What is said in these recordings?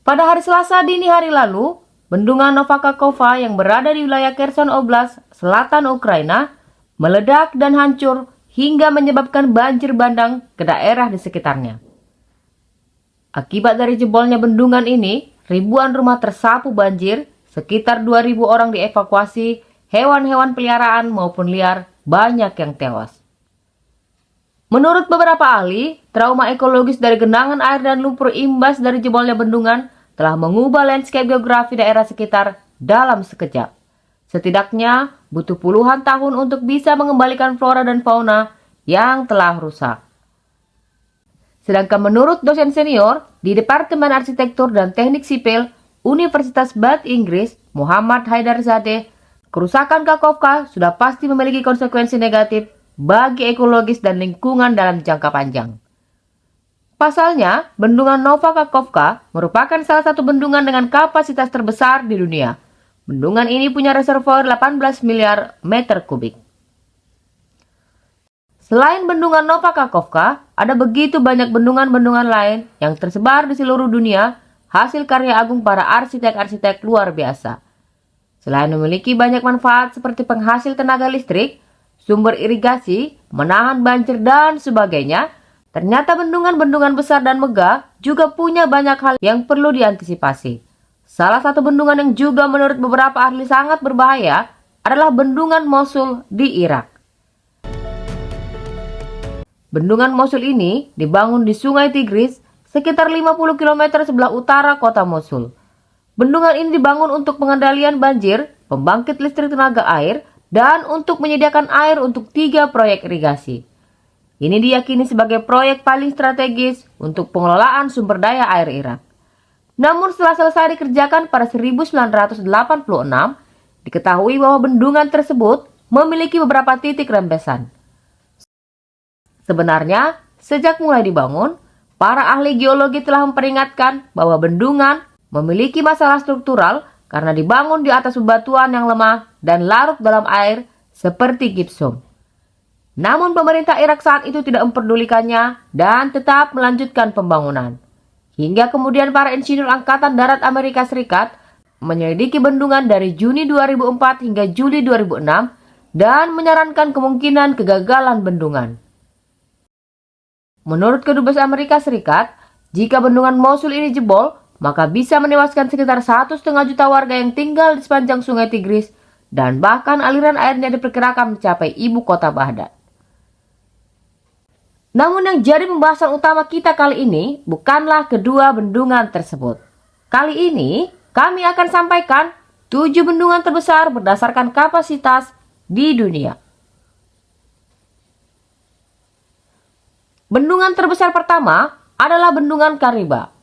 Pada hari Selasa dini hari lalu, bendungan Novakakova yang berada di wilayah Kherson Oblast, selatan Ukraina, meledak dan hancur hingga menyebabkan banjir bandang ke daerah di sekitarnya. Akibat dari jebolnya bendungan ini, ribuan rumah tersapu banjir, sekitar 2.000 orang dievakuasi, hewan-hewan peliharaan maupun liar banyak yang tewas. Menurut beberapa ahli, trauma ekologis dari genangan air dan lumpur imbas dari jebolnya bendungan telah mengubah landscape geografi daerah sekitar dalam sekejap. Setidaknya butuh puluhan tahun untuk bisa mengembalikan flora dan fauna yang telah rusak. Sedangkan menurut dosen senior di Departemen Arsitektur dan Teknik Sipil Universitas Bath Inggris, Muhammad Haidarzadeh, kerusakan Kakhovka sudah pasti memiliki konsekuensi negatif bagi ekologis dan lingkungan dalam jangka panjang. Pasalnya, bendungan Novakakhovka merupakan salah satu bendungan dengan kapasitas terbesar di dunia. Bendungan ini punya reservoir 18 miliar meter kubik. Selain bendungan Novakakhovka, ada begitu banyak bendungan-bendungan lain yang tersebar di seluruh dunia, hasil karya agung para arsitek-arsitek luar biasa. Selain memiliki banyak manfaat seperti penghasil tenaga listrik, sumber irigasi, menahan banjir, dan sebagainya, ternyata bendungan-bendungan besar dan megah juga punya banyak hal yang perlu diantisipasi. Salah satu bendungan yang juga menurut beberapa ahli sangat berbahaya adalah bendungan Mosul di Irak. Bendungan Mosul ini dibangun di Sungai Tigris sekitar 50 km sebelah utara kota Mosul. Bendungan ini dibangun untuk pengendalian banjir, pembangkit listrik tenaga air, dan untuk menyediakan air untuk 3 proyek irigasi. Ini diyakini sebagai proyek paling strategis untuk pengelolaan sumber daya air Irak. Namun setelah selesai dikerjakan pada 1986, diketahui bahwa bendungan tersebut memiliki beberapa titik rembesan. Sebenarnya, sejak mulai dibangun, para ahli geologi telah memperingatkan bahwa bendungan memiliki masalah struktural karena dibangun di atas bebatuan yang lemah dan larut dalam air seperti gipsum. Namun pemerintah Irak saat itu tidak memperdulikannya dan tetap melanjutkan pembangunan. Hingga kemudian para insinyur Angkatan Darat Amerika Serikat menyelidiki bendungan dari Juni 2004 hingga Juli 2006 dan menyarankan kemungkinan kegagalan bendungan. Menurut Kedubes Amerika Serikat, jika bendungan Mosul ini jebol, maka bisa menewaskan sekitar 1,5 juta warga yang tinggal di sepanjang Sungai Tigris dan bahkan aliran airnya diperkirakan mencapai ibu kota Baghdad. Namun yang jadi pembahasan utama kita kali ini bukanlah kedua bendungan tersebut. Kali ini kami akan sampaikan 7 bendungan terbesar berdasarkan kapasitas di dunia. Bendungan terbesar pertama adalah Bendungan Kariba.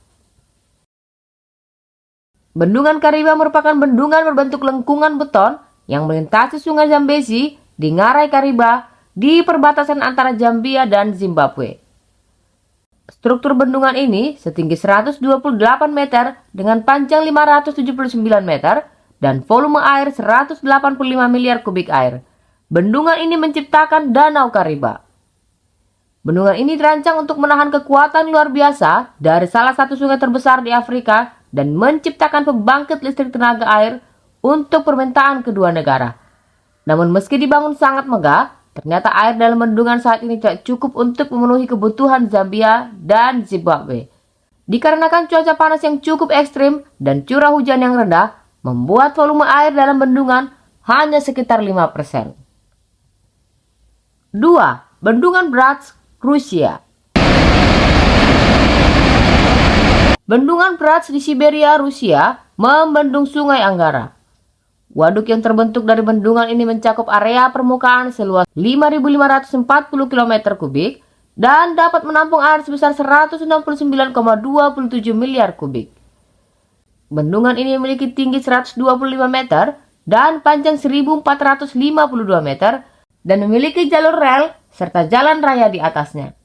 Bendungan Kariba merupakan bendungan berbentuk lengkungan beton yang melintasi sungai Zambezi di ngarai Kariba di perbatasan antara Zambia dan Zimbabwe. Struktur bendungan ini setinggi 128 meter dengan panjang 579 meter dan volume air 185 miliar kubik air. Bendungan ini menciptakan Danau Kariba. Bendungan ini dirancang untuk menahan kekuatan luar biasa dari salah satu sungai terbesar di Afrika dan menciptakan pembangkit listrik tenaga air untuk permintaan kedua negara. Namun meski dibangun sangat megah, ternyata air dalam bendungan saat ini tidak cukup untuk memenuhi kebutuhan Zambia dan Zimbabwe. Dikarenakan cuaca panas yang cukup ekstrim dan curah hujan yang rendah, membuat volume air dalam bendungan hanya sekitar 5%. 2. Bendungan Bratsk, Rusia. Bendungan Bratsk di Siberia, Rusia, membendung Sungai Anggara. Waduk yang terbentuk dari bendungan ini mencakup area permukaan seluas 5.540 km kubik dan dapat menampung air sebesar 169,27 miliar kubik. Bendungan ini memiliki tinggi 125 meter dan panjang 1.452 meter dan memiliki jalur rel serta jalan raya di atasnya.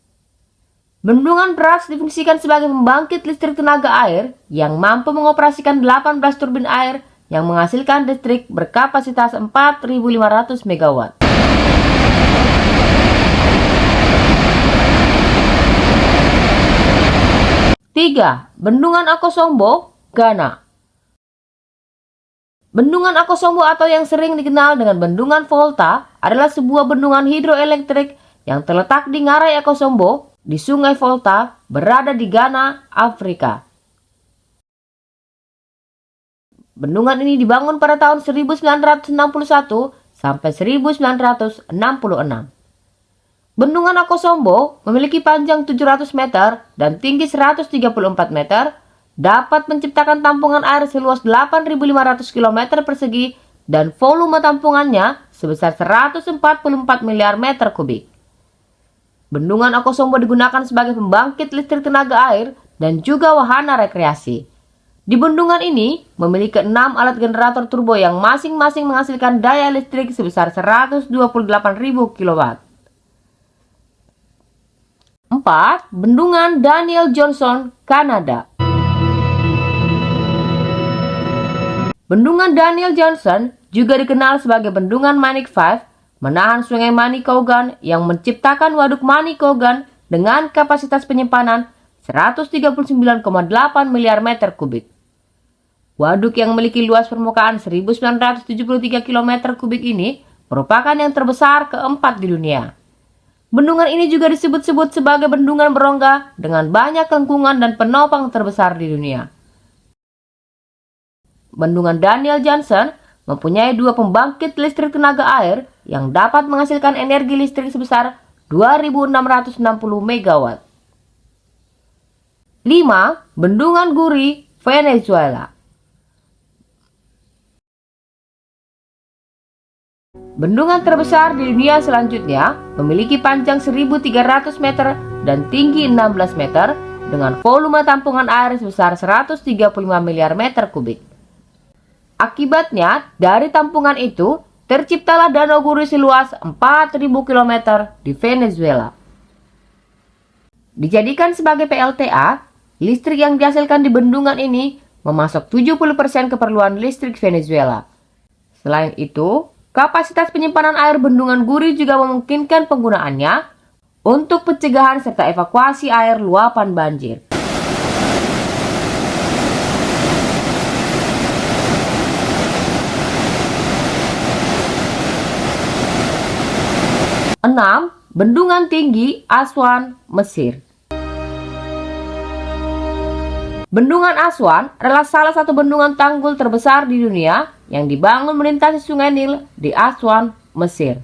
Bendungan Bratsk difungsikan sebagai pembangkit listrik tenaga air yang mampu mengoperasikan 18 turbin air yang menghasilkan listrik berkapasitas 4.500 MW. 3. Bendungan Akosombo, Ghana. Bendungan Akosombo atau yang sering dikenal dengan Bendungan Volta adalah sebuah bendungan hidroelektrik yang terletak di Ngarai Akosombo di Sungai Volta, berada di Ghana, Afrika. Bendungan ini dibangun pada tahun 1961 sampai 1966. Bendungan Akosombo memiliki panjang 700 meter dan tinggi 134 meter, dapat menciptakan tampungan air seluas 8.500 km persegi dan volume tampungannya sebesar 144 miliar meter kubik. Bendungan Akosombo digunakan sebagai pembangkit listrik tenaga air dan juga wahana rekreasi. Di bendungan ini memiliki 6 alat generator turbo yang masing-masing menghasilkan daya listrik sebesar 128.000 kW. 4. Bendungan Daniel Johnson, Kanada. Bendungan Daniel Johnson juga dikenal sebagai Bendungan Manicfive, menahan sungai Manicouagan yang menciptakan waduk Manicouagan dengan kapasitas penyimpanan 139,8 miliar meter kubik. Waduk yang memiliki luas permukaan 1973 km kubik ini merupakan yang terbesar keempat di dunia. Bendungan ini juga disebut-sebut sebagai bendungan berongga dengan banyak lengkungan dan penopang terbesar di dunia. Bendungan Daniel Johnson mempunyai 2 pembangkit listrik tenaga air yang dapat menghasilkan energi listrik sebesar 2.660 MW. 5. Bendungan Guri, Venezuela. Bendungan terbesar di dunia selanjutnya memiliki panjang 1.300 meter dan tinggi 16 meter dengan volume tampungan air sebesar 135 miliar meter kubik. Akibatnya, dari tampungan itu, terciptalah Danau Guri seluas 4.000 km di Venezuela. Dijadikan sebagai PLTA, listrik yang dihasilkan di bendungan ini memasok 70% keperluan listrik Venezuela. Selain itu, kapasitas penyimpanan air Bendungan Guri juga memungkinkan penggunaannya untuk pencegahan serta evakuasi air luapan banjir. Enam, Bendungan Tinggi Aswan, Mesir. Bendungan Aswan adalah salah satu bendungan tanggul terbesar di dunia yang dibangun melintasi Sungai Nil di Aswan, Mesir.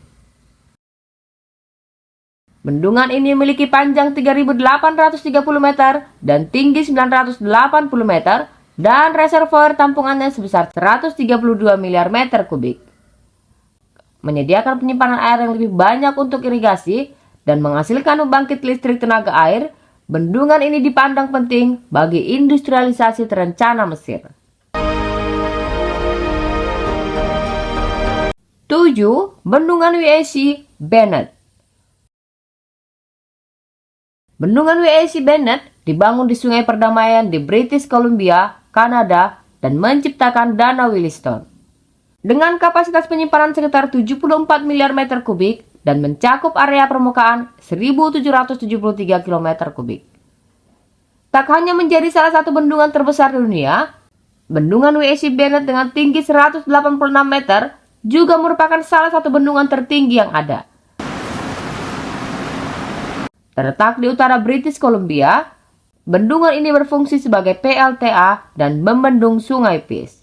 Bendungan ini memiliki panjang 3.830 meter dan tinggi 980 meter dan reservoir tampungannya sebesar 132 miliar meter kubik. Menyediakan penyimpanan air yang lebih banyak untuk irigasi dan menghasilkan pembangkit listrik tenaga air, bendungan ini dipandang penting bagi industrialisasi terencana Mesir. 7. Bendungan WAC Bennett. Bendungan WAC Bennett dibangun di Sungai Perdamaian di British Columbia, Kanada, dan menciptakan Danau Williston. Dengan kapasitas penyimpanan sekitar 74 miliar meter kubik dan mencakup area permukaan 1.773 km kubik. Tak hanya menjadi salah satu bendungan terbesar di dunia, Bendungan WAC Bennett dengan tinggi 186 meter juga merupakan salah satu bendungan tertinggi yang ada. Terletak di utara British Columbia, bendungan ini berfungsi sebagai PLTA dan membendung Sungai Peace.